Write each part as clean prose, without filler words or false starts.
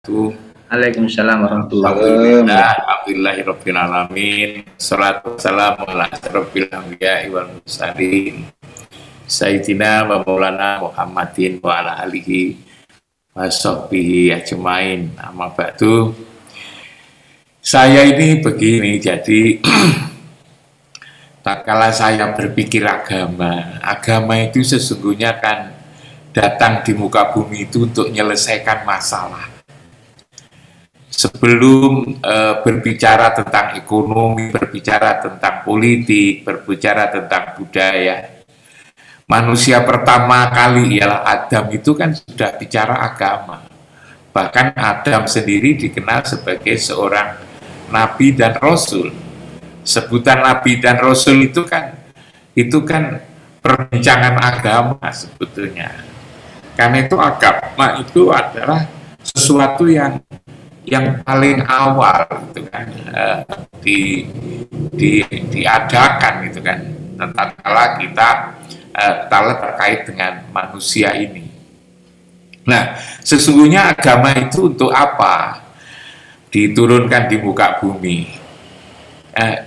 Waalaikumsalam warahmatullahi Alhamdulillah, alhamdulillahirabbil alamin. Shalatu wassalamu ala asyrofil anbiya'i wal mursalin. Sayyidina wa maulana Muhammadin wa ala alihi wa sahbihi ajmain. Amma ba'du. Saya ini begini, jadi tak kala saya berpikir agama itu sesungguhnya kan datang di muka bumi itu untuk menyelesaikan masalah. Sebelum berbicara tentang ekonomi, berbicara tentang politik, berbicara tentang budaya, manusia pertama kali ialah Adam itu kan sudah bicara agama. Bahkan Adam sendiri dikenal sebagai seorang nabi dan rasul. Sebutan nabi dan rasul itu kan perbincangan agama sebetulnya. Karena itu agama itu adalah sesuatu yang paling awal gitu kan, diadakan gitu kan, tatkala kita terkait dengan manusia ini. Nah, sesungguhnya agama itu untuk apa diturunkan di muka bumi?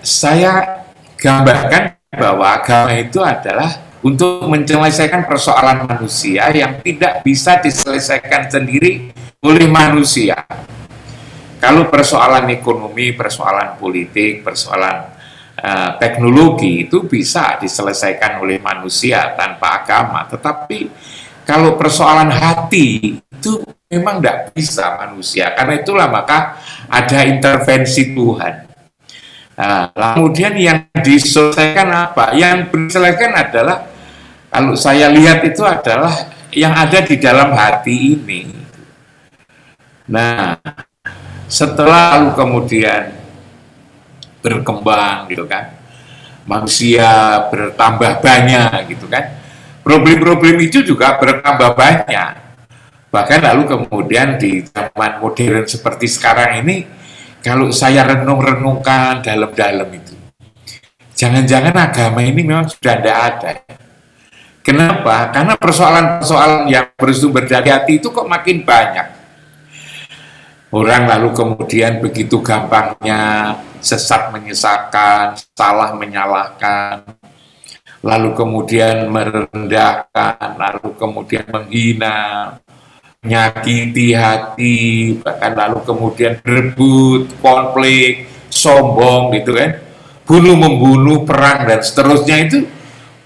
Saya gambarkan bahwa agama itu adalah untuk menyelesaikan persoalan manusia yang tidak bisa diselesaikan sendiri oleh manusia. Kalau persoalan ekonomi, persoalan politik, persoalan teknologi itu bisa diselesaikan oleh manusia tanpa agama. Tetapi kalau persoalan hati itu memang tidak bisa manusia. Karena itulah maka ada intervensi Tuhan. Kemudian yang diselesaikan apa? Yang diselesaikan adalah, kalau saya lihat itu adalah yang ada di dalam hati ini. Nah, setelah lalu kemudian berkembang gitu kan, manusia bertambah banyak gitu kan, problem-problem itu juga bertambah banyak. Bahkan lalu kemudian di zaman modern seperti sekarang ini, kalau saya renung-renungkan dalam-dalam itu, jangan-jangan agama ini memang sudah tidak ada. Kenapa? Karena persoalan-persoalan yang bersumber dari hati itu kok makin banyak. Orang lalu kemudian begitu gampangnya sesat menyesatkan, salah menyalahkan, lalu kemudian merendahkan, lalu kemudian menghina, menyakiti hati, bahkan lalu kemudian berebut, konflik, sombong gitu kan, bunuh-membunuh, perang dan seterusnya, itu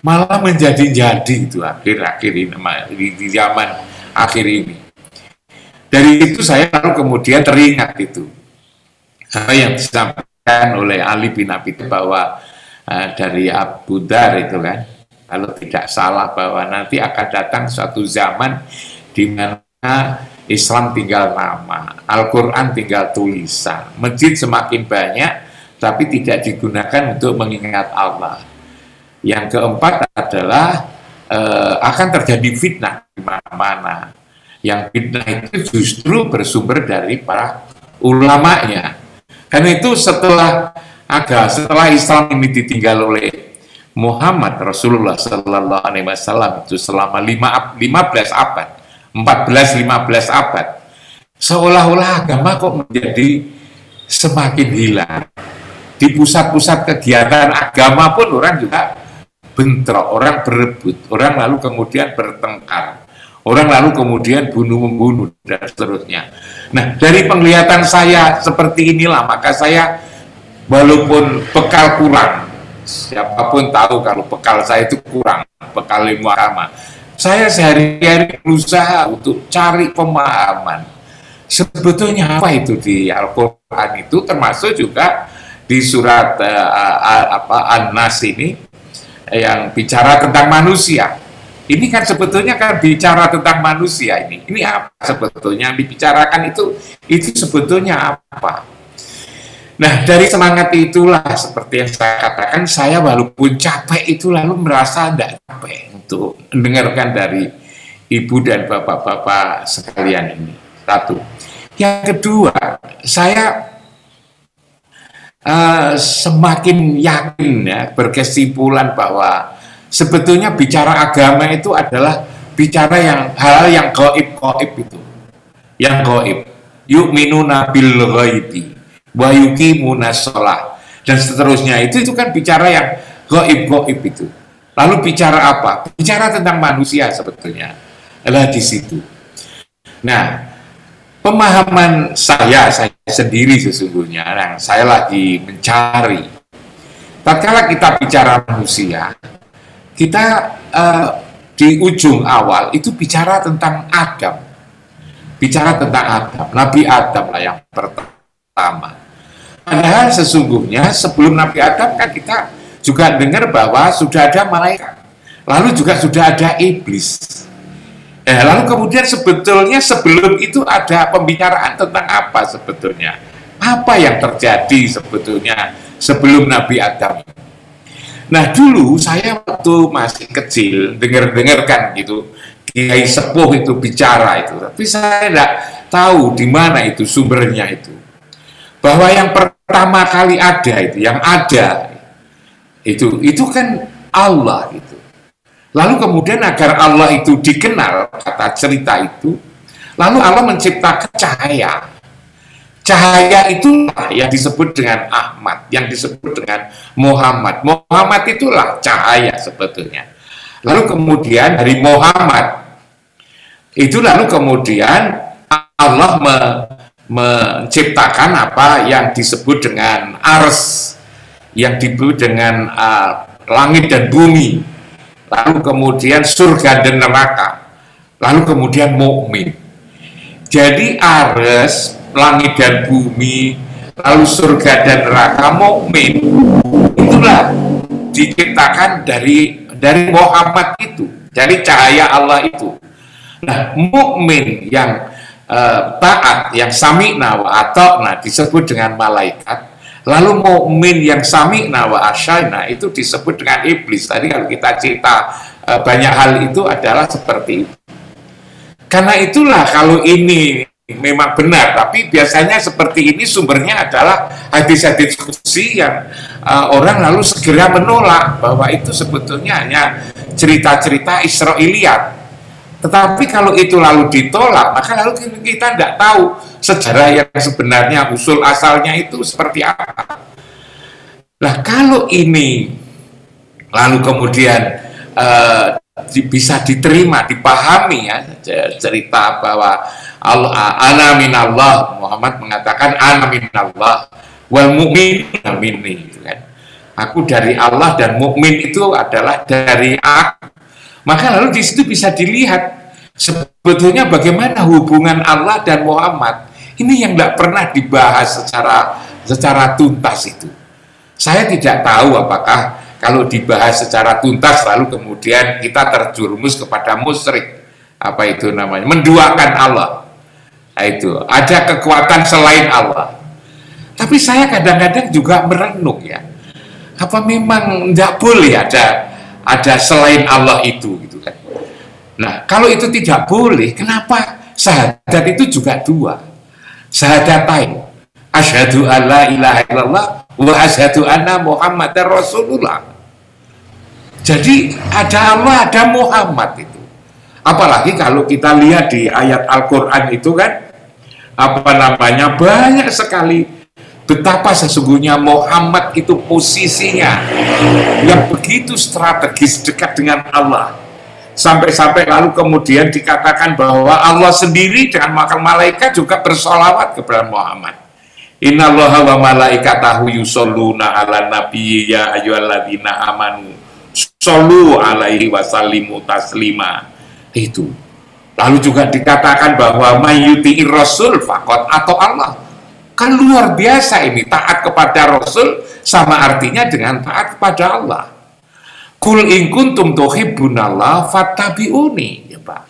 malah menjadi-jadi itu akhir-akhir ini, di zaman akhir ini. Dari itu saya lalu kemudian teringat itu apa yang disampaikan oleh Ali bin Abi Thalib bahwa dari Abu Dzar itu kan, kalau tidak salah, bahwa nanti akan datang suatu zaman di mana Islam tinggal nama, Al-Quran tinggal tulisan, masjid semakin banyak tapi tidak digunakan untuk mengingat Allah. Yang keempat adalah akan terjadi fitnah di mana-mana. Yang fitnah itu justru bersumber dari para ulamanya. Karena itu setelah Islam ini ditinggal oleh Muhammad Rasulullah Sallallahu Alaihi Wasallam itu selama 15 abad, 14-15 abad, seolah-olah agama kok menjadi semakin hilang. Di pusat-pusat kegiatan agama pun orang juga bentrok, orang berebut, orang lalu kemudian bertengkar, orang lalu kemudian bunuh-membunuh dan seterusnya. Nah, dari penglihatan saya seperti inilah, maka saya walaupun bekal kurang, siapapun tahu kalau bekal saya itu kurang, bekal ilmu agama, saya sehari-hari berusaha untuk cari pemahaman. Sebetulnya apa itu di Al-Quran itu, termasuk juga di surat An-Nas ini yang bicara tentang manusia. Ini kan sebetulnya kan bicara tentang manusia ini. Ini apa sebetulnya yang dibicarakan itu sebetulnya apa? Nah, dari semangat itulah seperti yang saya katakan, saya walaupun capek itu lalu merasa tidak capek untuk mendengarkan dari ibu dan bapak-bapak sekalian ini. Satu. Yang kedua, saya semakin yakin ya, berkesimpulan bahwa sebetulnya bicara agama itu adalah bicara hal yang gaib itu, yang gaib. yu'minuna bil ghaibi wa yuqimuna shalah, dan seterusnya. Itu kan bicara yang gaib itu. Lalu bicara apa? Bicara tentang manusia sebetulnya. Adalah di situ. Nah, pemahaman saya sendiri sesungguhnya, nah, saya lagi mencari. Tatkala kita bicara manusia, kita di ujung awal itu bicara tentang Adam. Bicara tentang Adam, Nabi Adam lah yang pertama. Padahal sesungguhnya sebelum Nabi Adam kan kita juga dengar bahwa sudah ada malaikat, lalu juga sudah ada iblis. Lalu kemudian sebetulnya sebelum itu ada pembicaraan tentang apa sebetulnya? Apa yang terjadi sebetulnya sebelum Nabi Adam? Nah, dulu saya waktu masih kecil dengar-dengarkan gitu, kiai sepuh itu bicara itu, tapi saya tidak tahu di mana itu sumbernya itu. Bahwa yang pertama kali ada itu, yang ada itu kan Allah itu. Lalu kemudian agar Allah itu dikenal, kata cerita itu, lalu Allah menciptakan cahaya. Cahaya itulah yang disebut dengan Ahmad, yang disebut dengan Muhammad. Muhammad itulah cahaya sebetulnya. Lalu kemudian dari Muhammad itu lalu kemudian Allah menciptakan apa yang disebut dengan ars, yang disebut dengan langit dan bumi, lalu kemudian surga dan neraka, lalu kemudian mukmin. Jadi ars, langit dan bumi, lalu surga dan neraka, mukmin, itulah diciptakan dari Muhammad itu, dari cahaya Allah itu. Nah, mukmin yang taat, yang sami'na wa ata'na disebut dengan malaikat. Lalu mukmin yang sami'na wa asya'na itu disebut dengan iblis. Tadi kalau kita cerita banyak hal itu adalah seperti itu. Karena itulah kalau ini memang benar, tapi biasanya seperti ini sumbernya adalah hadis-hadis qudsi yang orang lalu segera menolak bahwa itu sebetulnya hanya cerita-cerita Israiliyat. Tetapi kalau itu lalu ditolak, maka lalu kita tidak tahu sejarah yang sebenarnya, usul asalnya itu seperti apa. Nah, kalau ini lalu kemudian bisa diterima, dipahami ya, cerita bahwa ana minallah, Muhammad mengatakan ana minallah wal mu'minuna minni, gitu kan. Aku dari Allah dan mukmin itu adalah dari aku. Maka lalu di situ bisa dilihat sebetulnya bagaimana hubungan Allah dan Muhammad. Ini yang tidak pernah dibahas secara tuntas itu. Saya tidak tahu apakah kalau dibahas secara tuntas lalu kemudian kita terjerumus kepada musyrik, apa itu namanya, menduakan Allah. Nah, itu ada kekuatan selain Allah. Tapi saya kadang-kadang juga merenung ya, apa memang tidak boleh ada selain Allah itu, gitu kan. Nah, kalau itu tidak boleh, kenapa syahadat itu juga dua? Syahadatain, asyhadu alla ilaha illallah wa asyhadu anna Muhammadar Rasulullah. Jadi ada Allah, ada Muhammad itu. Apalagi kalau kita lihat di ayat Al-Qur'an itu kan, apa namanya, banyak sekali betapa sesungguhnya Muhammad itu posisinya yang begitu strategis dekat dengan Allah. Sampai-sampai lalu kemudian dikatakan bahwa Allah sendiri dengan malaikat juga bersolawat kepada Muhammad. Innallaha wa malaikatahu yusholluna ala nabiyyi ya ayyuhalladzina amanu shollu alaihi wasallimu taslima. Itu. Lalu juga dikatakan bahwa mayyuti'ir rasul faqad atau Allah. Kan luar biasa ini, taat kepada Rasul sama artinya dengan taat kepada Allah. Kul in kuntum tuhibbunallah fattabi'uni, ya Pak.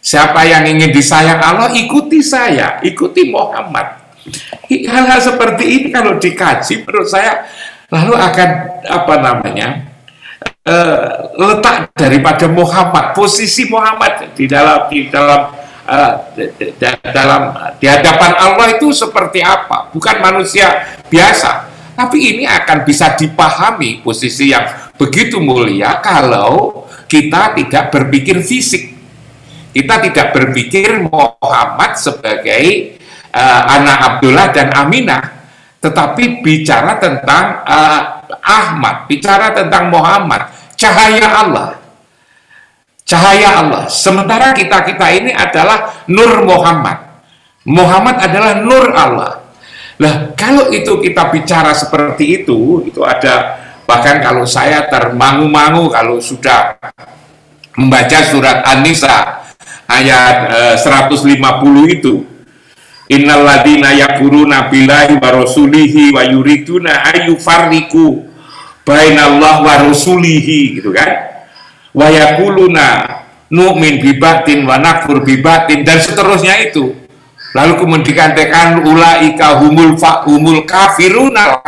Siapa yang ingin disayang Allah, ikuti saya, ikuti Muhammad. Hal-hal seperti ini kalau dikaji menurut saya lalu akan apa namanya? Letak daripada Muhammad, posisi Muhammad di hadapan Allah itu seperti apa? Bukan manusia biasa, tapi ini akan bisa dipahami posisi yang begitu mulia kalau kita tidak berpikir fisik. Kita tidak berpikir Muhammad sebagai anak Abdullah dan Aminah, tetapi bicara tentang Ahmad, bicara tentang Muhammad, cahaya Allah. Cahaya Allah. Sementara kita ini adalah Nur Muhammad. Muhammad adalah Nur Allah. Nah, kalau itu kita bicara seperti itu ada, bahkan kalau saya termangu-mangu kalau sudah membaca surat An-Nisa ayat 150 itu, innal ladzina yakfuruna billahi wa rasulihi wa yuriduna ayyufarriqu bainallahi wa rasulihi, gitu kan, wa yaquluna nu'min bibatin wa nakfur bibatin, dan seterusnya itu. Lalu kemudian dikatakan ulaika humul kafiruna,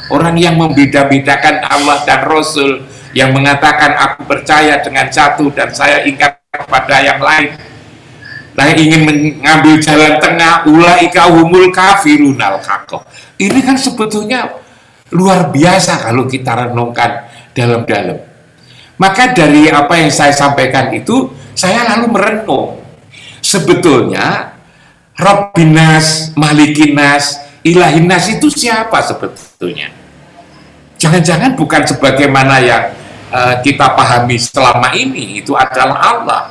orang yang membeda-bedakan Allah dan Rasul, yang mengatakan aku percaya dengan satu dan saya ingkar kepada yang lain, nah ingin mengambil jalan tengah, ulaika humul kafirunal haqqo. Ini kan sebetulnya luar biasa kalau kita renungkan dalam-dalam. Maka dari apa yang saya sampaikan itu, saya lalu merenung, sebetulnya Rabbinas, Malikinas, Ilahinas itu siapa sebetulnya? Jangan-jangan bukan sebagaimana yang kita pahami selama ini, itu adalah Allah.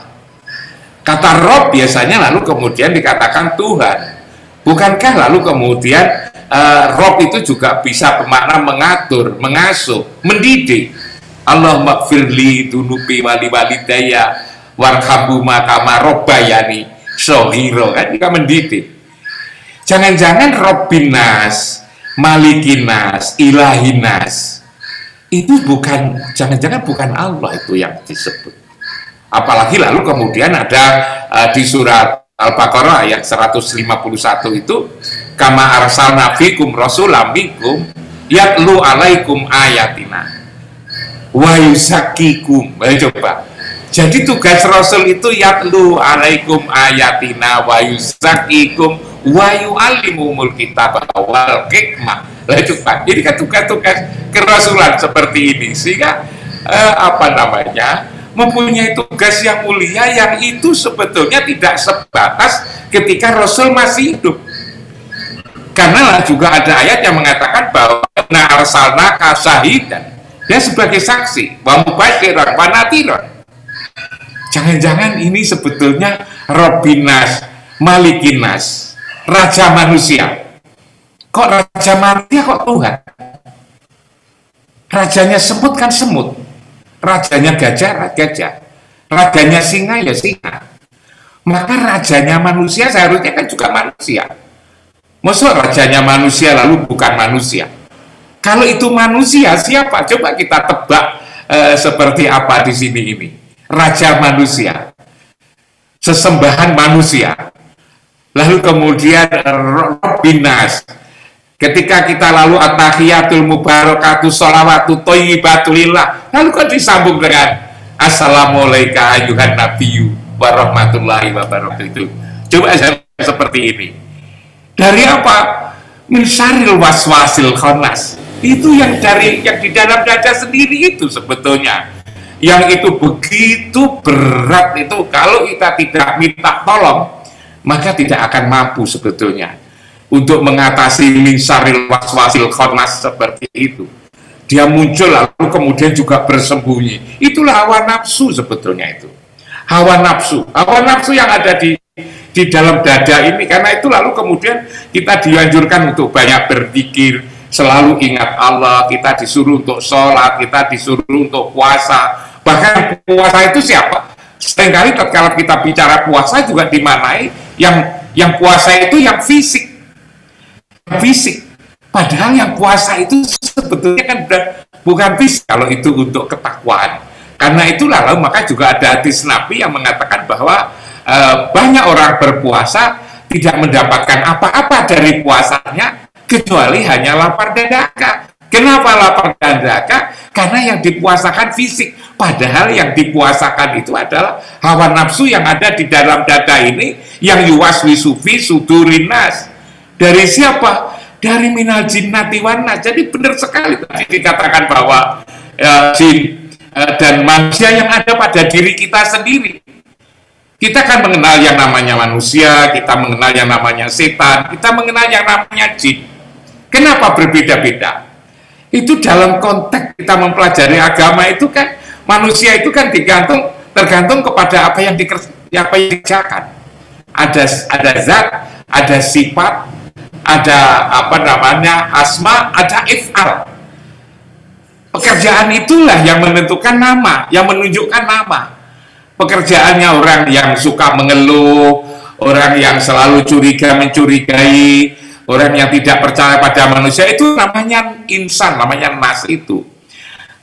Kata Rob biasanya lalu kemudian dikatakan Tuhan. Bukankah lalu kemudian Rob itu juga bisa bermakna mengatur, mengasuh, mendidik. Allahumma gfirli dunubi wali walidayya warhamhuma kama robbayani shohiro, kan juga mendidik. Jangan-jangan Robbinas, Malikinas, Ilahinas itu bukan, jangan-jangan bukan Allah itu yang disebut. Apalagi lalu kemudian ada di surat Al-Baqarah ayat 151 itu, kama arsalna fikum rasulam minkum yatlu alaikum ayatina wa yusakikum. Coba, jadi tugas Rasul itu yatlu alaikum ayatina wa yusakikum wa yu'allimumul kitab wal hikmah. Coba, ini kan tugas-tugas kerasulan seperti ini, sehingga mempunyai tugas yang mulia, yang itu sebetulnya tidak sebatas ketika Rasul masih hidup. Karena juga ada ayat yang mengatakan bahwa na arsalnaka syahidan, dia sebagai saksi, wa mubasyiran wa nadhiran. Jangan-jangan ini sebetulnya Robbinas, Malikinas, Raja manusia. Kok Raja manusia, kok Tuhan? Rajanya semut kan semut, rajanya gajah, gajah, rajanya singa ya singa. Maka rajanya manusia seharusnya kan juga manusia. Maksud rajanya manusia lalu bukan manusia? Kalau itu manusia, siapa? Coba kita tebak seperti apa di sini ini. Raja manusia, sesembahan manusia. Lalu kemudian Robbinas. Ketika kita lalu at-tahiyatul mubarakatuh sholawatu thayyibatulillah, lalu kan disambung dengan assalamualaikum ayuhan nabiyyu warahmatullahi wabarakatuh. Coba seperti ini. Dari apa? Min syarril waswasil khannas. Itu yang di dalam dada sendiri itu sebetulnya. Yang itu begitu berat itu, kalau kita tidak minta tolong, maka tidak akan mampu sebetulnya untuk mengatasi min syarril waswasil khannas seperti itu. Dia muncul lalu kemudian juga bersembunyi. Itulah hawa nafsu sebetulnya itu. Hawa nafsu yang ada di dalam dada ini. Karena itu lalu kemudian kita dianjurkan untuk banyak berzikir, selalu ingat Allah, kita disuruh untuk sholat, kita disuruh untuk puasa. Bahkan puasa itu siapa? Seringkali kalau kita bicara puasa juga dimaknai yang puasa itu yang fisik. Padahal yang puasa itu sebetulnya kan bukan fisik, kalau itu untuk ketakwaan. Karena itulah lalu maka juga ada hadis Nabi yang mengatakan bahwa banyak orang berpuasa tidak mendapatkan apa-apa dari puasanya kecuali hanya lapar dan dahaga. Kenapa lapar dan dahaga? Karena yang dipuasakan fisik, padahal yang dipuasakan itu adalah hawa nafsu yang ada di dalam dada ini, yang yuwaswisu fi sudurinas. Dari siapa? Dari minal jinnati wan nas. Jadi benar sekali tadi dikatakan bahwa jin dan manusia yang ada pada diri kita sendiri. Kita kan mengenal yang namanya manusia, kita mengenal yang namanya setan, kita mengenal yang namanya jin. Kenapa berbeda-beda? Itu dalam konteks kita mempelajari agama itu kan, manusia itu kan tergantung kepada apa yang dikerjakan. Ada zat, ada sifat, ada apa namanya asma, ada if'al. Pekerjaan itulah yang menentukan nama, yang menunjukkan nama. Pekerjaannya orang yang suka mengeluh, orang yang selalu mencurigai, orang yang tidak percaya pada manusia, itu namanya insan, namanya nas itu.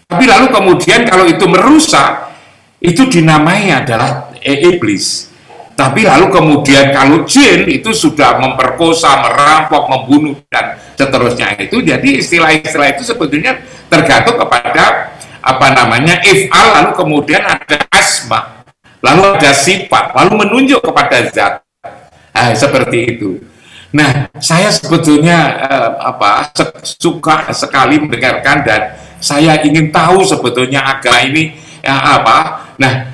Tapi lalu kemudian kalau itu merusak, itu dinamai adalah iblis. Tapi lalu kemudian kalau jin itu sudah memperkosa, merampok, membunuh dan seterusnya itu, jadi istilah-istilah itu sebetulnya tergantung kepada apa namanya if'al, lalu kemudian ada asma, lalu ada sifat, lalu menunjuk kepada zat. Seperti itu. Nah, saya sebetulnya suka sekali mendengarkan dan saya ingin tahu sebetulnya agama ini apa. Nah,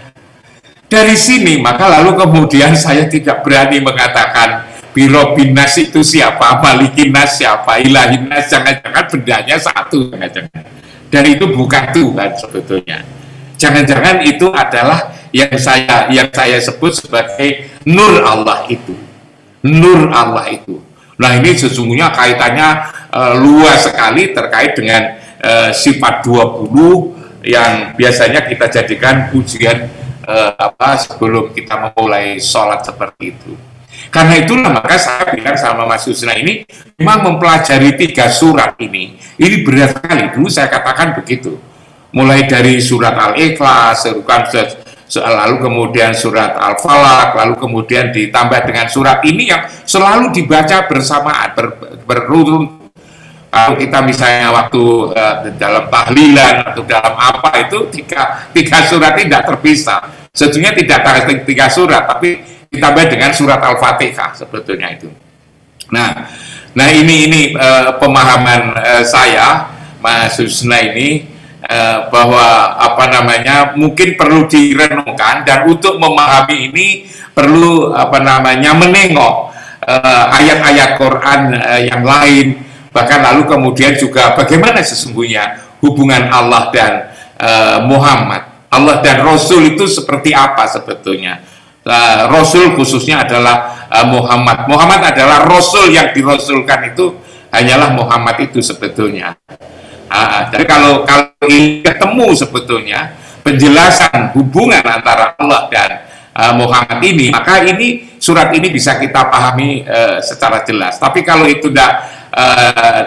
dari sini maka lalu kemudian saya tidak berani mengatakan Birobinas itu siapa, Malikinas siapa, Ilahinas, jangan-jangan bendanya satu, jangan-jangan. Dan itu bukan Tuhan sebetulnya. Jangan-jangan itu adalah yang saya sebut sebagai Nur Allah itu. Nur Allah itu. Nah, ini sesungguhnya kaitannya luas sekali terkait dengan sifat 20 yang biasanya kita jadikan ujian sebelum kita memulai sholat seperti itu. Karena itulah maka saya bilang sama Mas Yusna ini memang mempelajari 3 surat ini berat sekali. Dulu saya katakan begitu, mulai dari surat Al-Ikhlas, lalu kemudian surat Al-Falaq, lalu kemudian ditambah dengan surat ini yang selalu dibaca bersamaan, berurut. Kalau kita misalnya waktu dalam tahlilan atau dalam apa itu tiga surat ini tidak terpisah. Sebetulnya tidak 3 surat, tapi ditambah dengan surat Al-Fatihah sebetulnya itu. Nah ini pemahaman saya, Mas Husna ini, bahwa apa namanya mungkin perlu direnungkan, dan untuk memahami ini perlu apa namanya menengok ayat-ayat Quran yang lain. Bahkan lalu kemudian juga bagaimana sesungguhnya hubungan Allah dan Muhammad, Allah dan Rasul itu seperti apa sebetulnya. Rasul khususnya adalah Muhammad. Muhammad adalah Rasul, yang dirasulkan itu hanyalah Muhammad itu sebetulnya. Jadi kalau ini ketemu sebetulnya penjelasan hubungan antara Allah dan Muhammad ini, maka ini surat ini bisa kita pahami secara jelas. Tapi kalau itu tidak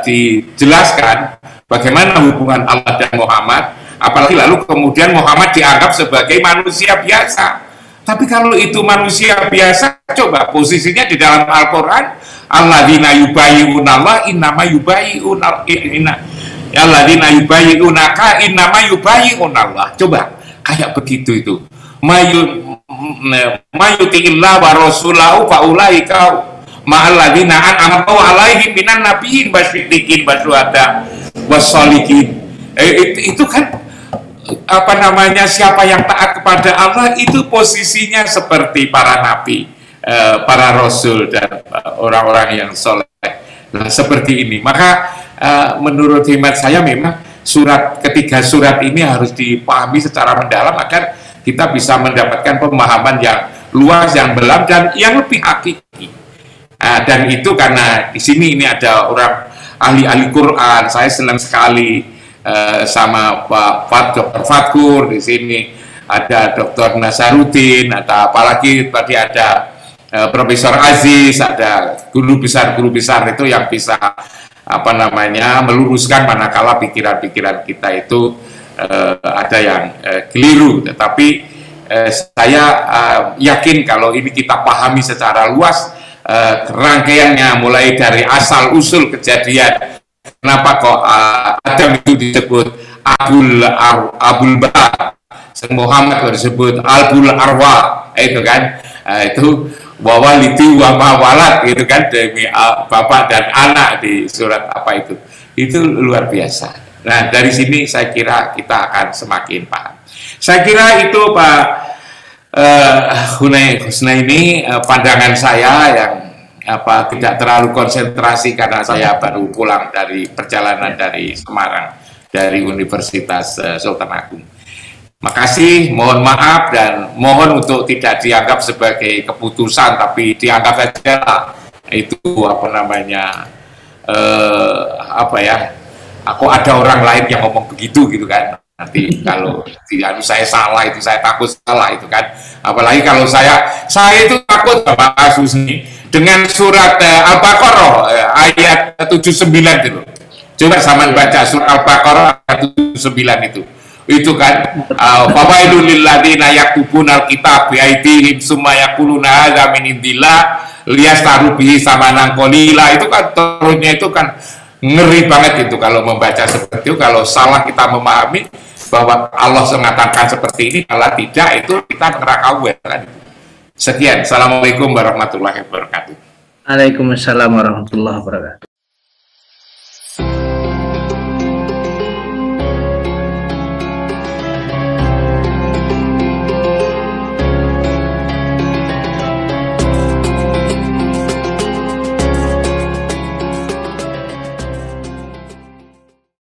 dijelaskan bagaimana hubungan Allah dan Muhammad, apalagi lalu kemudian Muhammad dianggap sebagai manusia biasa. Tapi kalau itu manusia biasa, coba posisinya di dalam Al-Quran, alladzina yubayyi'unallah innama alladzina yubayyi'unaka innama yubayyi'unallah. Coba kayak begitu itu. Mayuti'illah wa rasulahu fa'ulaika ma'alladzina an'ama alaihim minan nabiyyin wasyiddiqin wasyuhada wassalihin. Itu kan apa namanya, siapa yang taat kepada Allah itu posisinya seperti para nabi, para rasul dan orang-orang yang soleh. Nah, seperti ini. Maka menurut hemat saya memang ketiga surat ini harus dipahami secara mendalam agar kita bisa mendapatkan pemahaman yang luas, yang mendalam dan yang lebih hakiki. Dan itu karena di sini ini ada orang ahli Quran. Saya senang sekali sama Pak Dr. Fatkur di sini, ada Dr. Nasaruddin, ada apalagi tadi ada Profesor Aziz, ada guru besar itu yang bisa apa namanya meluruskan manakala pikiran-pikiran kita itu ada yang keliru. Tetapi saya yakin kalau ini kita pahami secara luas, rangkaiannya mulai dari asal usul kejadian, kenapa kok Adam itu disebut Abul Bar, Muhammad disebut Albul Arwah, itu kan, itu wawaliti wa mawalat, gitu kan, demi bapak dan anak di surat apa itu luar biasa. Nah, dari sini saya kira kita akan semakin paham. Saya kira itu Pak Husna ini pandangan saya yang tidak terlalu konsentrasi karena saya baru pulang dari perjalanan dari Semarang, dari Universitas Sultan Agung. Makasih, mohon maaf dan mohon untuk tidak dianggap sebagai keputusan, tapi dianggap saja itu aku ada orang lain yang ngomong begitu gitu kan. Nanti kalau saya salah itu saya takut salah itu kan. Apalagi kalau saya itu takut Bapak Susni dengan surat Al-Baqarah ayat 79 itu. Coba sama baca surat Al-Baqarah ayat 79 itu. Itu kan fawailul lil ladzina yaktubuna al-kitab bi aydihim summa yaquluna hadza min indillah liyastaru bihi samanan qalila. Itu kan terusnya itu kan ngeri banget itu kalau membaca seperti itu. Kalau salah kita memahami bahwa Allah mengatakan seperti ini, kalau tidak itu kita nerakawet kan. Sekian, assalamualaikum warahmatullahi wabarakatuh. Waalaikumsalam warahmatullahi wabarakatuh.